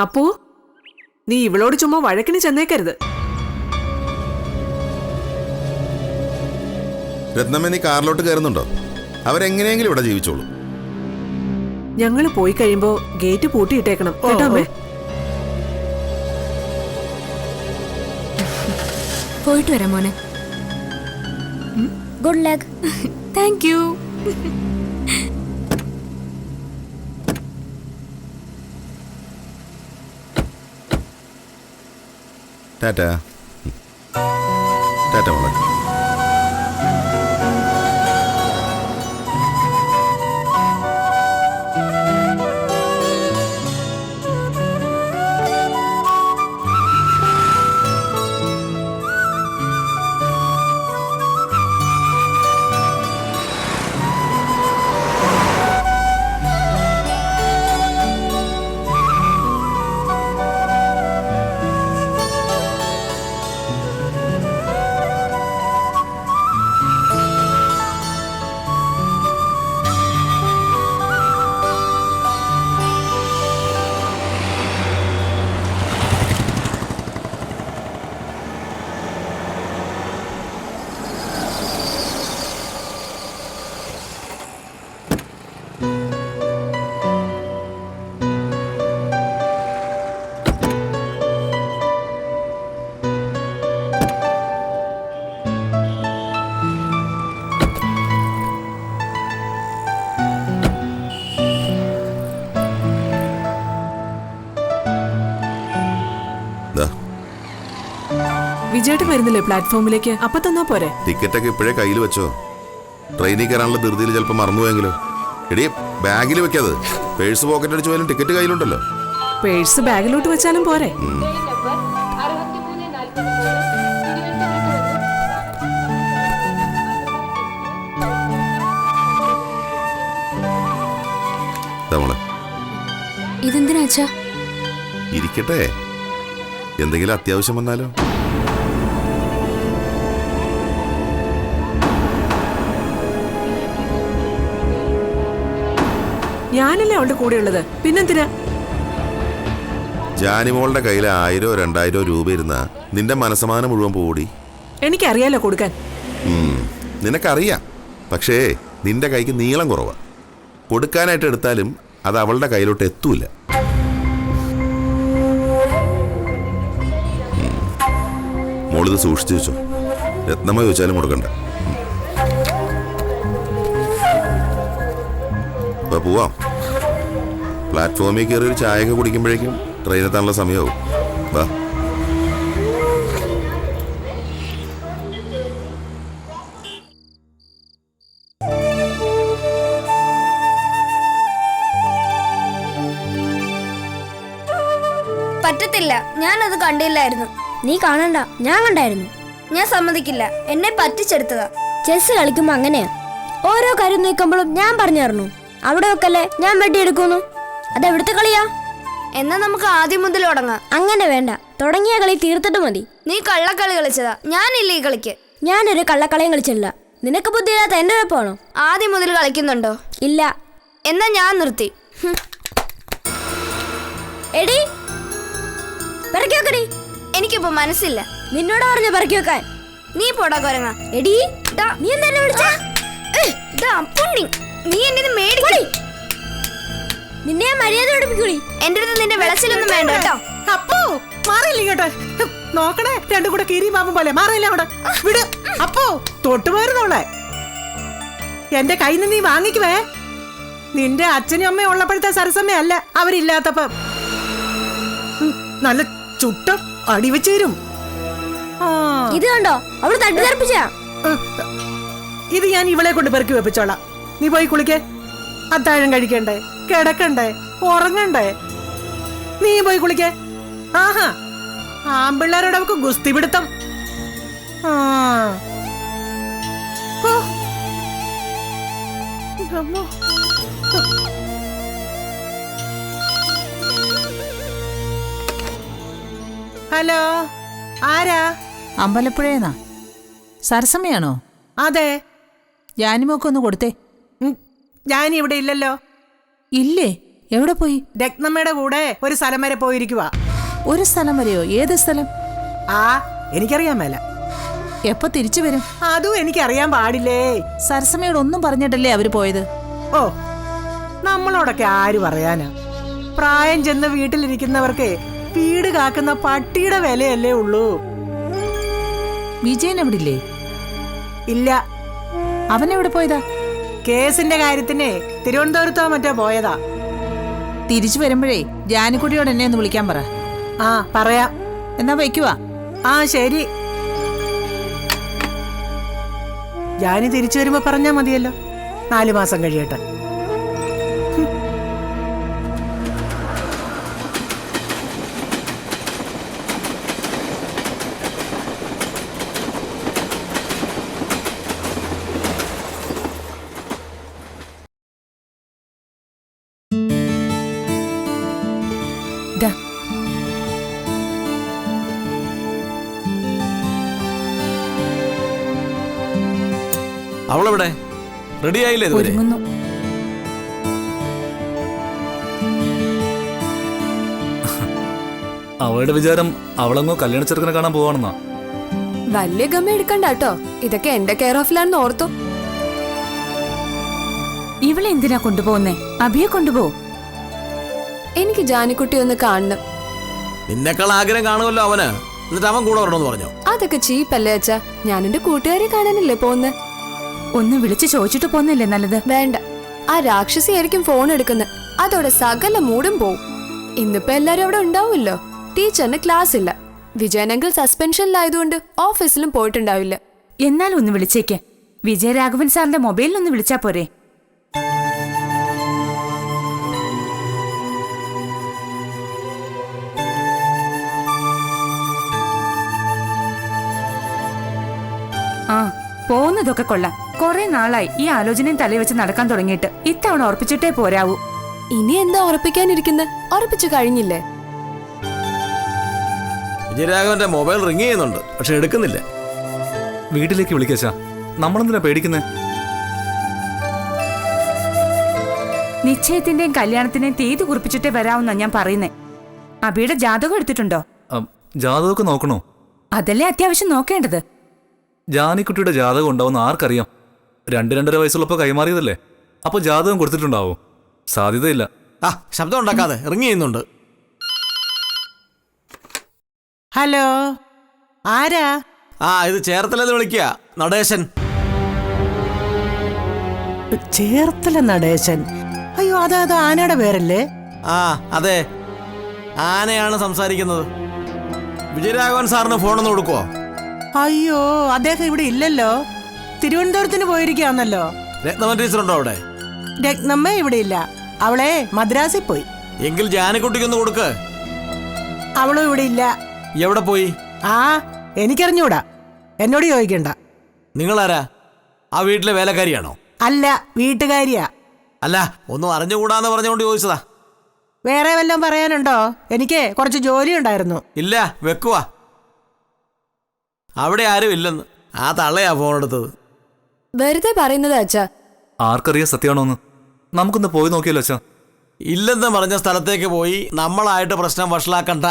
അപ്പോ നീ ഇവളോട് ചുമ്മാ വഴക്കിന് ചെന്നേക്കരുത്. രത്നമ്മ നീ കാറിലോട്ട് കയറുന്നുണ്ടോ? അവരെങ്ങനെയെങ്കിലും ഇവിടെ ജീവിച്ചോളൂ. ഞങ്ങള് പോയി കഴിയുമ്പോ ഗേറ്റ് പൂട്ടിയിട്ടേക്കണം കേട്ടോ അമ്മേ. പോയിട്ട് വരാം മോനെ. Good luck. Thank you. Tata. Tata മോളെ. വിജയേട്ടൻ വരുന്നില്ലേ പ്ലാറ്റ്ഫോമിലേക്ക്? അപ്പൊ തന്നാ പോരെ? ടിക്കറ്റൊക്കെ ഇപ്പോഴേ കയ്യിൽ വെച്ചോ. ട്രെയിനിൽ കയറാനുള്ള ധൃതിയിൽ ചിലപ്പോൾ മറന്നുപോയെങ്കിലോ. എടി ബാഗിൽ വെക്കാതെ. പേഴ്സ് പോക്കറ്റ് അടിച്ചു പോയാലും ടിക്കറ്റ് കയ്യിലുണ്ടല്ലോ. പേഴ്സ് ബാഗിലോട്ട് വെച്ചാലും പോരെ? ഇതെന്തിനാ അച്ഛാ? ഇരിക്കട്ടെ, എന്തെങ്കിലും അത്യാവശ്യം വന്നാലോ. ഞാനല്ലേ അവളുടെ കൂടെയുള്ളത്, പിന്നെന്തിനാ? ജാനിമോളുടെ കയ്യിൽ 1000-2000 രൂപ ഇരുന്ന നിന്റെ മനസ്സമാനം മുഴുവൻ പോടി. എനിക്കറിയാലോ കൊടുക്കാൻ. നിനക്കറിയാം, പക്ഷേ നിന്റെ കൈക്ക് നീളം കുറവാ. കൊടുക്കാനായിട്ട് എടുത്താലും അത് അവളുടെ കയ്യിലോട്ട് എത്തൂല. മോളിത് സൂക്ഷിച്ചു വെച്ചോ. രത്നമ്മ ചോദിച്ചാലും കൊടുക്കണ്ട. ഇപ്പൊ പോവാം. പ്ലാറ്റ്ഫോമിൽ കയറി ഒരു ചായയൊക്കെ കുടിക്കുമ്പോഴേക്കും ട്രെയിനെത്താനുള്ള സമയമാവും. വാ. പറ്റത്തില്ല, ഞാനത് കണ്ടില്ലായിരുന്നു. നീ കാണണ്ട, ഞാൻ കണ്ടായിരുന്നു. ഞാൻ സമ്മതിക്കില്ല, എന്നെ പറ്റിച്ചെടുത്തതാ. ചെസ് കളിക്കുമ്പോ അങ്ങനെയാ. ഓരോ കാര്യം നീക്കുമ്പോഴും ഞാൻ പറഞ്ഞു തരണു. അവിടെ വെക്കല്ലേ, ഞാൻ വെട്ടിയെടുക്കുന്നു. അതെവിടുത്തെ കളിയാ? എന്നാ നമുക്ക് ആദ്യം മുതൽ തുടങ്ങാം. അങ്ങനെ വേണ്ട, തുടങ്ങിയ കളി തീർത്തിട്ട് മതി. നീ കള്ളക്കളി കളിച്ചതാ, ഞാനില്ല ഈ കളിക്ക്. ഞാനൊരു കള്ളക്കളിയും കളിച്ചില്ല. നിനക്ക് ബുദ്ധിയില്ലാത്ത എന്റെ കുഴപ്പമാണോ? ആദ്യം മുതൽ കളിക്കുന്നുണ്ടോ? ഇല്ല. എന്നാ ഞാൻ നിർത്തി. എടി പിറക്കി വെക്കടി. എനിക്കിപ്പോ മനസ്സില്ല. നിന്നോട് പറഞ്ഞു പിറക്കി വെക്കാൻ. നീ പോടാ കൊരങ്ങ. എടി നീ എന്താ വിളിച്ച? നീ എന്നെ മേടിക്കടി. നിന്നെ മര്യാദ പഠിപ്പിക്കൂടി. എന്റെ അടുത്ത് നിന്റെ വിളച്ചിലൊന്നും വേണ്ട കേട്ടോ. അപ്പോ മാറിയില്ല ഇങ്ങോട്ട്. നോക്കണേ, രണ്ടും കൂടെ കീരി പാമ്പും പോലെ. മാറിയില്ല അവിടെ. വിട്. അപ്പോ തൊട്ടുപോയിരുന്നോളെ. എന്റെ കയ്യിൽ നിന്ന് നീ വാങ്ങിക്കുവേ. നിന്റെ അച്ഛനും അമ്മയും ഉള്ളപ്പോഴത്തെ സരസമ്മയല്ല അവരില്ലാത്തപ്പം. നല്ല ചുട്ട അടിവെച്ചു തരും. ഇത് കണ്ടോ, അവള് തട്ടി തെറിപ്പിച്ച. ഇത് ഞാൻ ഇവളെ കൊണ്ട് പെറുക്കി വെപ്പിച്ചോളാം. നീ പോയി കുളിക്കേ. അത്താഴം കഴിക്കണ്ടേ, കിടക്കണ്ടേ, ഉറങ്ങണ്ടേ? നീ പോയി കുളിക്കേ. ആഹാ, ആമ്പിള്ളേരോട് അവക്ക് ഗുസ്തി പിടുത്തം. ഹലോ, ആരാ? അമ്പലപ്പുഴയെന്നാ. സരസമ്മയാണോ? അതെ. ജാനിമോക്കൊന്ന് കൊടുത്തേ. ഞാൻ ഇവിടെ ഇല്ലല്ലോ. ഇല്ലേ? എവിടെ പോയി? രത്നമ്മയുടെ കൂടെ ഒരു സ്ഥലം വരെ പോയിരിക്കുവാ. ഒരു സ്ഥലം വരെയോ? ഏത് സ്ഥലം? ആ എനിക്കറിയാൻ മേല. എപ്പോ തിരിച്ചു വരും? അതും എനിക്കറിയാൻ പാടില്ലേ. സരസമ്മയോട് ഒന്നും പറഞ്ഞിട്ടല്ലേ അവര് പോയത്? ഓ, നമ്മളോടൊക്കെ ആര് പറയാനാ? പ്രായം ചെന്ന് വീട്ടിലിരിക്കുന്നവർക്ക് വീട് കാക്കുന്ന പട്ടിയുടെ വിലയല്ലേ ഉള്ളൂ. വിജയൻ എവിടില്ലേ? ഇല്ല, അവനെവിടെ പോയതാ? കേസിന്റെ കാര്യത്തിന് തിരുവനന്തപുരത്തോ മറ്റോ പോയതാ. തിരിച്ചു വരുമ്പോഴേ ജാനിക്കുട്ടിയോട് എന്നെ ഒന്ന് വിളിക്കാൻ പറ. ആ പറയാം. എന്നാ വയ്ക്കുവാ. ആ ശരി. ജാനി തിരിച്ചു വരുമ്പോ പറഞ്ഞാ മതിയല്ലോ. 4 മാസം കഴിയട്ടെ. ദാ, അവളെവിടെ? റെഡി ആയില്ലേ ഇതുവരെ? ഒരുങ്ങുന്നു. അവളുടെ വിചാരം അവളങ്ങോ കല്യാണ ചെറുക്കനെ കാണാൻ പോവാണെന്നാ. വലിയ ഗമ എടുക്കണ്ട കേട്ടോ, ഇതൊക്കെ എന്റെ കെയർ ഓഫിലാണെന്ന് ഓർത്തു. ഇവളെ എന്തിനാ കൊണ്ടുപോകുന്നേ? അഭിയെ കൊണ്ടുപോ. എനിക്ക് ജാനിക്കുട്ടി ഒന്ന് കാണണം. നിന്നെക്കാൾ ആഗ്രഹം കാണുമല്ലോ അവന്. എന്നിട്ട് അവൻ കൂടെ വരണമെന്ന് പറഞ്ഞു. അതൊക്കെ ചീപ്പല്ലേ അച്ഛാ? ഞാൻ എന്റെ കൂട്ടുകാരെ കാണാനല്ലേ പോന്നെ. ഒന്ന് വിളിച്ചു ചോദിച്ചിട്ട് പോന്നല്ലേ നല്ലത്. വേണ്ട, ആ രാക്ഷസി ആയിരിക്കും ഫോൺ എടുക്കുന്നത്. അതോടെ സകല മൂടും പോവും. ഇന്നിപ്പോ എല്ലാരും അവിടെ ഉണ്ടാവുമല്ലോ. ടീച്ചറിന് ക്ലാസ് ഇല്ല. വിജയനങ്കിൾ സസ്പെൻഷനിലായതുകൊണ്ട് ഓഫീസിലും പോയിട്ടുണ്ടാവില്ല. എന്നാലും ഒന്ന് വിളിച്ചേക്ക്. വിജയരാഘവൻ സാറിന്റെ മൊബൈലിൽ ഒന്ന് വിളിച്ചാ പോരെ? ആ, പോകുന്നതൊക്കെ കൊള്ളാം. കുറെ നാളായി ഈ ആലോചനയും തലയിൽ നടക്കാൻ തുടങ്ങിയിട്ട്. ഇത്തവണ ഉറപ്പിച്ചിട്ടേ പോരാവൂ. ഇനി എന്താ ഉറപ്പിക്കാനിരിക്കുന്നത്? ഉറപ്പിച്ചു കഴിഞ്ഞില്ലേ? വിജയരാഘവന്റെ മൊബൈൽ റിങ് ചെയ്യുന്നുണ്ട്, പക്ഷെ എടുക്കുന്നില്ല. വീട്ടിലേക്ക് വിളിക്കാച്ചാ. നമ്മളെന്തിനാ പേടിക്കുന്നേ? നിശ്ചയത്തിന്റെയും കല്യാണത്തിന്റെയും തീയതി കുറിപ്പിച്ചിട്ടേ വരാവുന്നാ ഞാൻ പറയുന്നേ. അബിയുടെ ജാതകം എടുത്തിട്ടുണ്ടോ? ജാതകമൊക്കെ നോക്കണോ? അതല്ലേ അത്യാവശ്യം നോക്കേണ്ടത്. ജാനിക്കുട്ടിയുടെ ജാതകം ഉണ്ടാവുന്ന ആർക്കറിയാം? 2-2.5 വയസ്സുള്ളപ്പോ കൈമാറിയതല്ലേ. അപ്പൊ ജാതകം കൊടുത്തിട്ടുണ്ടാവോ? സാധ്യതയില്ല. ശബ്ദം ഉണ്ടാക്കാതെ റിങ് ചെയ്യുന്നുണ്ട്. ഹലോ, ആരാ? ഇത് ചേർത്തലെന്ന് വിളിക്കുക. നടേശൻ. ചേർത്തല നടേശൻ? അയ്യോ, അത് ആനയുടെ പേരല്ലേ? അതെ, ആനയാണ് സംസാരിക്കുന്നത്. വിജയരാഘവൻ സാറിന് ഫോണൊന്ന് കൊടുക്കുവോ? അയ്യോ, അദ്ദേഹം ഇവിടെ ഇല്ലല്ലോ. തിരുവനന്തപുരത്തിന് പോയിരിക്കാന്നല്ലോ. രത്നമൻ ടീച്ചർ ഉണ്ടോ അവിടെ? രത്നമ്മ ഇവിടെ ഇല്ല. അവളെ മദ്രാസിൽ പോയി. എങ്കിൽ ജാനിക്കുട്ടിക്കൊന്ന് കൊടുക്ക്. അവളും ഇവിടെ ഇല്ല. എവിടെ പോയി? എനിക്കറിഞ്ഞൂടാ. എന്നോട് ചോദിക്കണ്ട. നിങ്ങളാരാ? ആ വീട്ടിലെ വേലക്കാരിയാണോ? അല്ല, വീട്ടുകാരിയാ. അല്ല, ഒന്നും അറിഞ്ഞുകൂടാന്ന് പറഞ്ഞുകൊണ്ട് ചോദിച്ചതാ. വേറെ വല്ലതും പറയാനുണ്ടോ? എനിക്ക് കുറച്ച് ജോലി ഉണ്ടായിരുന്നു. ഇല്ല, വെക്കുവാ. അവിടെ ആരും ഇല്ലെന്ന്. ആ തള്ളയാ ഫോൺ എടുത്തത്. വെറുതെ പറയുന്നത് അച്ഛാ. ആർക്കറിയാം സത്യമാണോന്ന്? നമുക്കൊന്ന് പോയി നോക്കിയല്ലോ അച്ഛാ. ഇല്ലെന്ന് പറഞ്ഞ സ്ഥലത്തേക്ക് പോയി നമ്മളായിട്ട് പ്രശ്നം വഷളാക്കണ്ട.